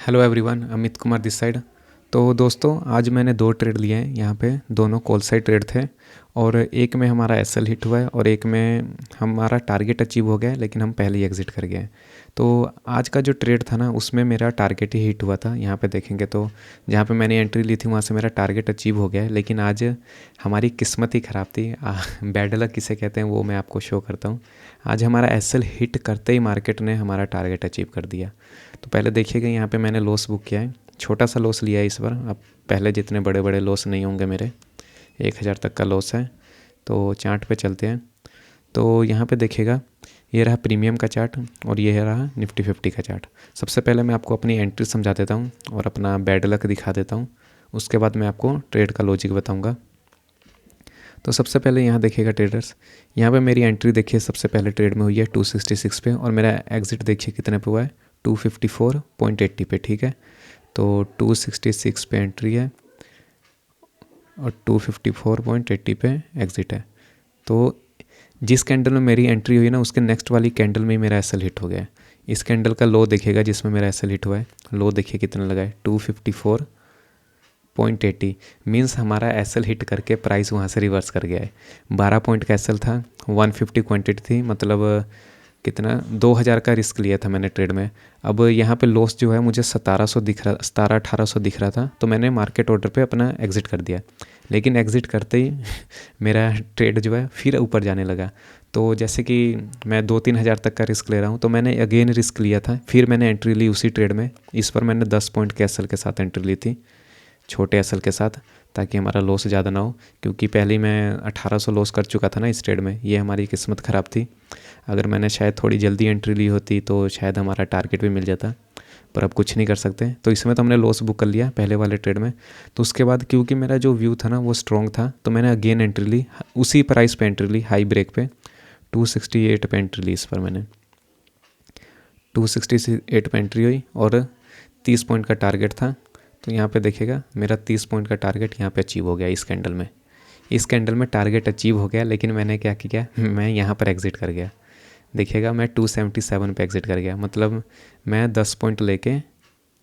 Hello everyone, Amit Kumar this side. तो दोस्तों, आज मैंने दो ट्रेड लिए हैं यहाँ पे। दोनों कॉल साइड ट्रेड थे और एक में हमारा एसएल हिट हुआ है और एक में हमारा टारगेट अचीव हो गया है, लेकिन हम पहले ही एग्जिट कर गए हैं। तो आज का जो ट्रेड था ना, उसमें मेरा टारगेट ही हिट हुआ था। यहाँ पे देखेंगे तो जहाँ पे मैंने एंट्री ली थी वहाँ से मेरा टारगेट अचीव हो गया है, लेकिन आज हमारी किस्मत ही ख़राब थी। बैड लक किसे कहते हैं वो मैं आपको शो करता हूँ। आज हमारा एसएल हिट करते ही मार्केट ने हमारा टारगेट अचीव कर दिया। तो पहले देखिएगा, यहाँ पे मैंने लॉस बुक किया है। छोटा सा लॉस लिया है इस बार। अब पहले जितने बड़े बड़े लॉस नहीं होंगे मेरे। 1000 तक का लॉस है। तो चार्ट पे चलते हैं। तो यहाँ पे देखिएगा, ये रहा प्रीमियम का चार्ट और ये रहा निफ्टी 50 का चार्ट। सबसे पहले मैं आपको अपनी एंट्री समझा देता हूँ और अपना बैड लक दिखा देता हूँ। उसके बाद मैं आपको ट्रेड का लॉजिक बताऊँगा। तो सबसे पहले यहाँ देखिएगा ट्रेडर्स, यहाँ पे मेरी एंट्री देखिए सबसे पहले ट्रेड में हुई है 266 पे और मेरा एग्जिट देखिए कितने पे हुआ है, 254.80 पे। ठीक है, तो 266 पे एंट्री है और 254.80 पे एग्ज़िट है। तो जिस कैंडल में मेरी एंट्री हुई ना, उसके नेक्स्ट वाली कैंडल में ही मेरा एसएल हिट हो गया है। इस कैंडल का लो देखिएगा जिसमें मेरा एसएल हिट हुआ है, लो देखिए कितना लगा है, 254.80। मीन्स हमारा एसएल हिट करके प्राइस वहाँ से रिवर्स कर गया है। 12 पॉइंट का एसएल था, 150 क्वांटिटी थी, मतलब कितना 2000 का रिस्क लिया था मैंने ट्रेड में। अब यहाँ पे लॉस जो है मुझे 1700 दिख रहा, 1700-1800 दिख रहा था, तो मैंने मार्केट ऑर्डर पे अपना एग्ज़िट कर दिया। लेकिन एग्ज़िट करते ही मेरा ट्रेड जो है फिर ऊपर जाने लगा। तो जैसे कि मैं 2-3 हज़ार तक का रिस्क ले रहा हूँ, तो मैंने अगेन रिस्क लिया था, फिर मैंने एंट्री ली उसी ट्रेड में। इस पर मैंने 10 पॉइंट के एसएल के साथ एंट्री ली थी, छोटे एसएल के साथ, ताकि हमारा लॉस ज़्यादा ना हो। क्योंकि पहले ही मैं 1800 लॉस कर चुका था ना इस ट्रेड में। ये हमारी किस्मत ख़राब थी। अगर मैंने शायद थोड़ी जल्दी एंट्री ली होती तो शायद हमारा टारगेट भी मिल जाता, पर अब कुछ नहीं कर सकते। तो इसमें तो हमने लॉस बुक कर लिया पहले वाले ट्रेड में। तो उसके बाद क्योंकि मेरा जो व्यू था ना वो स्ट्रॉन्ग था, तो मैंने अगेन एंट्री ली, उसी प्राइस पे एंट्री ली, हाई ब्रेक पे 268 पे एंट्री ली। इस पर मैंने 268 पे एंट्री हुई और 30 पॉइंट का टारगेट था। तो यहाँ पे देखिएगा मेरा 30 पॉइंट का टारगेट यहाँ पे अचीव हो गया इस कैंडल में। इस कैंडल में टारगेट अचीव हो गया, लेकिन मैंने क्या किया, मैं यहाँ पर एग्ज़िट कर गया। देखिएगा मैं 277 पे एग्ज़िट कर गया, मतलब मैं 10 पॉइंट लेके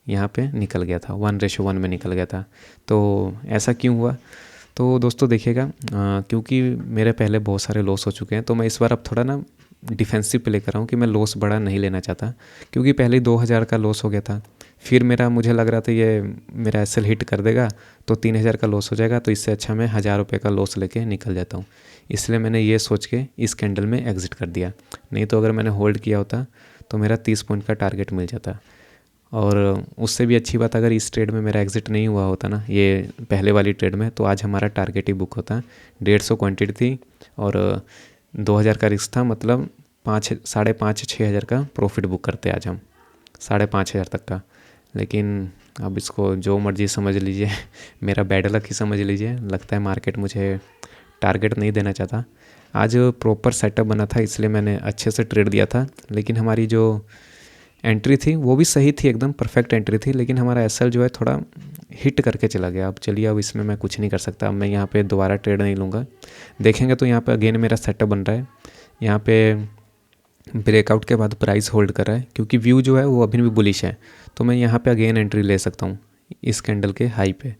यहाँ पे निकल गया था, 1:1 में निकल गया था। तो ऐसा क्यों हुआ? तो दोस्तों देखिएगा, क्योंकि मेरे पहले बहुत सारे लॉस हो चुके हैं, तो मैं इस बार अब थोड़ा ना डिफेंसिव प्ले कर रहा हूँ कि मैं लॉस बड़ा नहीं लेना चाहता। क्योंकि पहले 2000 का लॉस हो गया था, फिर मेरा मुझे लग रहा था ये मेरा एसएल हिट कर देगा तो 3000 का लॉस हो जाएगा, तो इससे अच्छा मैं 1000 रुपये का लॉस लेके निकल जाता हूँ। इसलिए मैंने ये सोच के इस कैंडल में एग्ज़िट कर दिया। नहीं तो अगर मैंने होल्ड किया होता तो मेरा 30 पॉइंट का टारगेट मिल जाता। और उससे भी अच्छी बात, अगर इस ट्रेड में मेरा एग्ज़िट नहीं हुआ होता ना, ये पहले वाली ट्रेड में, तो आज हमारा टारगेट ही बुक होता। 150 क्वांटिटी थी और 2000 का रिस्क था, मतलब 5,500-6,000 का प्रॉफिट बुक करते आज हम, 5,500 तक का। लेकिन अब इसको जो मर्जी समझ लीजिए, मेरा बैड लक ही समझ लीजिए। लगता है मार्केट मुझे टारगेट नहीं देना चाहता। आज प्रॉपर सेटअप बना था, इसलिए मैंने अच्छे से ट्रेड दिया था। लेकिन हमारी जो एंट्री थी वो भी सही थी, एकदम परफेक्ट एंट्री थी, लेकिन हमारा एसएल जो है थोड़ा हिट करके चला गया। अब चलिए, अब इसमें मैं कुछ नहीं कर सकता। अब मैं यहाँ पे दोबारा ट्रेड नहीं लूँगा। देखेंगे तो यहाँ पे अगेन मेरा सेटअप बन रहा है। यहाँ पे ब्रेकआउट के बाद प्राइस होल्ड कर रहा है, क्योंकि व्यू जो है वो अभी भी बुलिश है। तो मैं यहाँ पे अगेन एंट्री ले सकता हूँ इस कैंडल के हाई पे,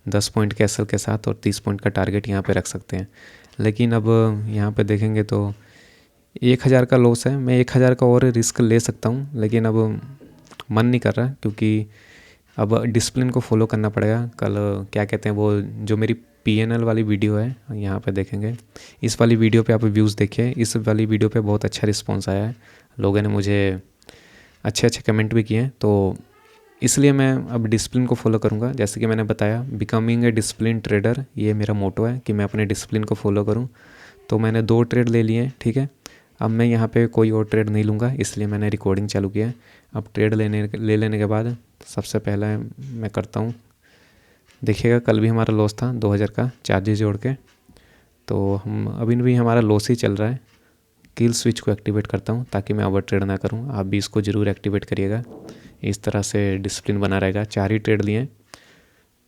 10 पॉइंट के एसएल के साथ, और 30 पॉइंट का टारगेट यहाँ पे रख सकते हैं। लेकिन अब यहाँ पे देखेंगे तो 1000 का लॉस है। मैं 1000 का और रिस्क ले सकता हूँ, लेकिन अब मन नहीं कर रहा, क्योंकि अब डिसिप्लिन को फॉलो करना पड़ेगा। कल क्या कहते हैं, वो जो मेरी पीएनएल वाली वीडियो है, यहाँ पे देखेंगे। इस वाली वीडियो पे आप व्यूज़ देखिए। इस वाली वीडियो पे बहुत अच्छा रिस्पॉन्स आया है, लोगों ने मुझे अच्छे अच्छे कमेंट भी किए हैं। तो इसलिए मैं अब डिसिप्लिन को फॉलो करूँगा। जैसे कि मैंने बताया, बिकमिंग ए डिसिप्लिन ट्रेडर, ये मेरा मोटो है कि मैं अपने डिसिप्लिन को फॉलो करूँ। तो मैंने 2 ट्रेड ले लिए हैं, ठीक है। अब मैं यहाँ पे कोई और ट्रेड नहीं लूँगा, इसलिए मैंने रिकॉर्डिंग चालू किया है। अब ट्रेड ले लेने के बाद सबसे पहले मैं करता हूँ, देखिएगा कल भी हमारा लॉस था 2000 का चार्जेस जोड़ के। तो हम अभी भी हमारा लॉस ही चल रहा है। किल स्विच को एक्टिवेट करता हूँ ताकि मैं ओवर ट्रेड ना करूँ। आप भी इसको ज़रूर एक्टिवेट करिएगा, इस तरह से डिसिप्लिन बना रहेगा। 4 ही ट्रेड लिए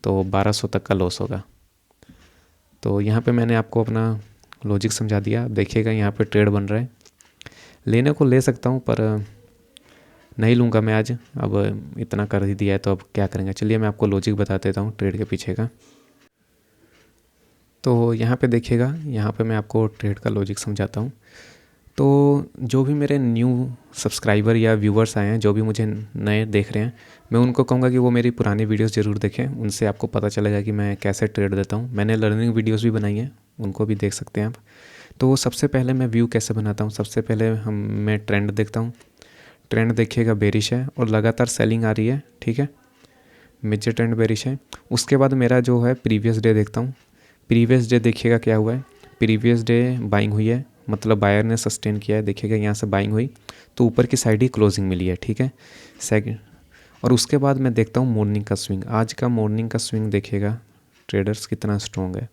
तो 1200 तक का लॉस होगा। तो यहाँ पे मैंने आपको अपना लॉजिक समझा दिया। देखिएगा यहाँ पे ट्रेड बन रहा है, लेने को ले सकता हूँ, पर नहीं लूँगा मैं आज, अब इतना कर ही दिया है तो अब क्या करेंगे। चलिए मैं आपको लॉजिक बता देता हूँ ट्रेड के पीछे का। तो यहाँ पे देखिएगा, यहाँ पे मैं आपको ट्रेड का लॉजिक समझाता हूँ। तो जो भी मेरे न्यू सब्सक्राइबर या व्यूवर्स आए हैं, जो भी मुझे नए देख रहे हैं, मैं उनको कहूँगा कि वो मेरी पुरानी वीडियोस ज़रूर देखें। उनसे आपको पता चलेगा कि मैं कैसे ट्रेड देता हूँ। मैंने लर्निंग वीडियोस भी बनाई हैं, उनको भी देख सकते हैं आप। तो सबसे पहले मैं व्यू कैसे बनाता हूँ, सबसे पहले मैं ट्रेंड देखता हूँ। ट्रेंड देखिएगा बेरिश है और लगातार सेलिंग आ रही है, ठीक है, मेजर ट्रेंड बेरिश है। उसके बाद मेरा जो है प्रीवियस डे देखता हूँ। प्रीवियस डे देखिएगा क्या हुआ है, प्रीवियस डे बाइंग हुई है, मतलब बायर ने सस्टेन किया है। देखिएगा यहाँ से बाइंग हुई तो ऊपर की साइड ही क्लोजिंग मिली है, ठीक है, सेकंड। और उसके बाद मैं देखता हूँ मॉर्निंग का स्विंग। आज का मॉर्निंग का स्विंग देखिएगा ट्रेडर्स कितना स्ट्रॉन्ग है।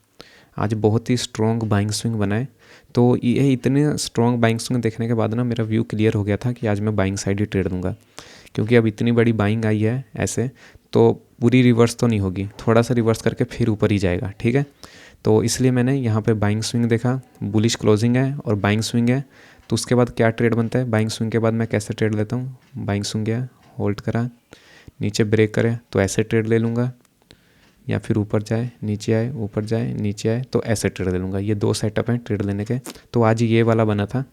आज बहुत ही स्ट्रॉन्ग बाइंग स्विंग बना है। तो ये इतने स्ट्रॉन्ग बाइंग स्विंग देखने के बाद ना मेरा व्यू क्लियर हो गया था कि आज मैं बाइंग साइड ही ट्रेड दूंगा, क्योंकि अब इतनी बड़ी बाइंग आई है ऐसे, तो पूरी रिवर्स तो नहीं होगी, थोड़ा सा रिवर्स करके फिर ऊपर ही जाएगा, ठीक है। तो इसलिए मैंने यहाँ पे बाइंग स्विंग देखा, बुलिश क्लोजिंग है और बाइंग स्विंग है। तो उसके बाद क्या ट्रेड बनता है, बाइंग स्विंग के बाद मैं कैसे ट्रेड लेता हूँ, बाइंग स्विंग गया, होल्ड करा, नीचे ब्रेक करे तो ऐसे ट्रेड ले लूँगा, या फिर ऊपर जाए नीचे आए, ऊपर जाए नीचे आए तो ऐसे ट्रेड ले लूँगा। ये दो सेटअप हैं ट्रेड लेने के। तो आज ये वाला बना था,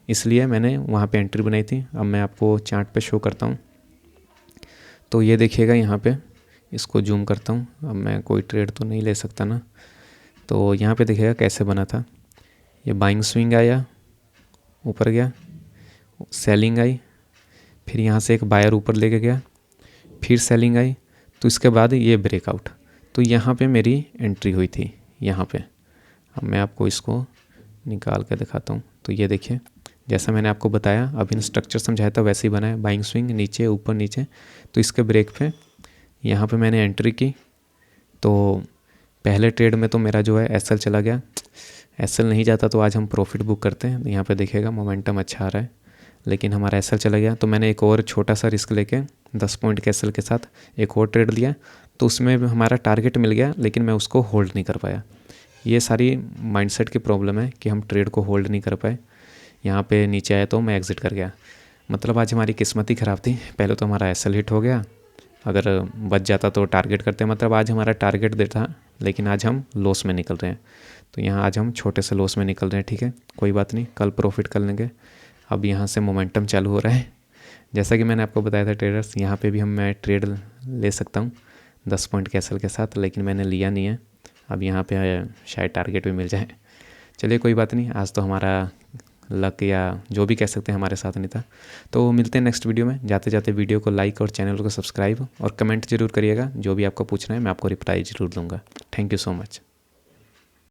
इसलिए मैंने वहाँ पे एंट्री बनाई थी। अब मैं आपको चार्ट पे शो करता हूँ। तो ये देखिएगा यहाँ पे, इसको जूम करता हूँ। अब मैं कोई ट्रेड तो नहीं ले सकता ना, तो यहाँ पे देखिएगा कैसे बना था। ये बाइंग स्विंग आया, ऊपर गया, सेलिंग आई, फिर यहाँ से एक बायर ऊपर लेके गया, फिर सेलिंग आई, तो इसके बाद ये ब्रेकआउट। तो यहाँ पे मेरी एंट्री हुई थी यहाँ पे। अब मैं आपको इसको निकाल के दिखाता हूँ। तो ये देखिए, जैसा मैंने आपको बताया, अभी स्ट्रक्चर समझाया था वैसे ही बना है, बाइंग स्विंग, नीचे ऊपर नीचे। तो इसके ब्रेक पे यहाँ पे मैंने एंट्री की। तो पहले ट्रेड में तो मेरा जो है एसएल चला गया, एसएल नहीं जाता तो आज हम प्रॉफिट बुक करते हैं। यहाँ पे देखिएगा मोमेंटम अच्छा आ रहा है, लेकिन हमारा एसएल चला गया। तो मैंने एक और छोटा सा रिस्क लेके 10 पॉइंट के एसएल के साथ एक और ट्रेड लिया। तो उसमें हमारा टारगेट मिल गया, लेकिन मैं उसको होल्ड नहीं कर पाया। ये सारी माइंडसेट की प्रॉब्लम है कि हम ट्रेड को होल्ड नहीं कर पाए। यहाँ पे नीचे आया तो मैं एग्ज़िट कर गया। मतलब आज हमारी किस्मत ही ख़राब थी। पहले तो हमारा एसएल हिट हो गया, अगर बच जाता तो टारगेट करते, मतलब आज हमारा टारगेट देता, लेकिन आज हम लॉस में निकल रहे हैं। तो यहाँ आज हम छोटे से लॉस में निकल रहे हैं, ठीक है, कोई बात नहीं, कल प्रॉफिट कर लेंगे। अब यहाँ से मोमेंटम चालू हो रहा है, जैसा कि मैंने आपको बताया था ट्रेडर्स, यहाँ पे भी मैं ट्रेड ले सकता हूँ 10 पॉइंट कैसल के साथ, लेकिन मैंने लिया नहीं है। अब यहाँ पे शायद टारगेट भी मिल जाए। चलिए कोई बात नहीं, आज तो हमारा लक या जो भी कह सकते हैं हमारे साथ नहीं था। तो मिलते हैं नेक्स्ट वीडियो में। जाते जाते वीडियो को लाइक और चैनल को सब्सक्राइब और कमेंट जरूर करिएगा। जो भी आपको पूछना है मैं आपको रिप्लाई ज़रूर दूंगा। Thank you so much.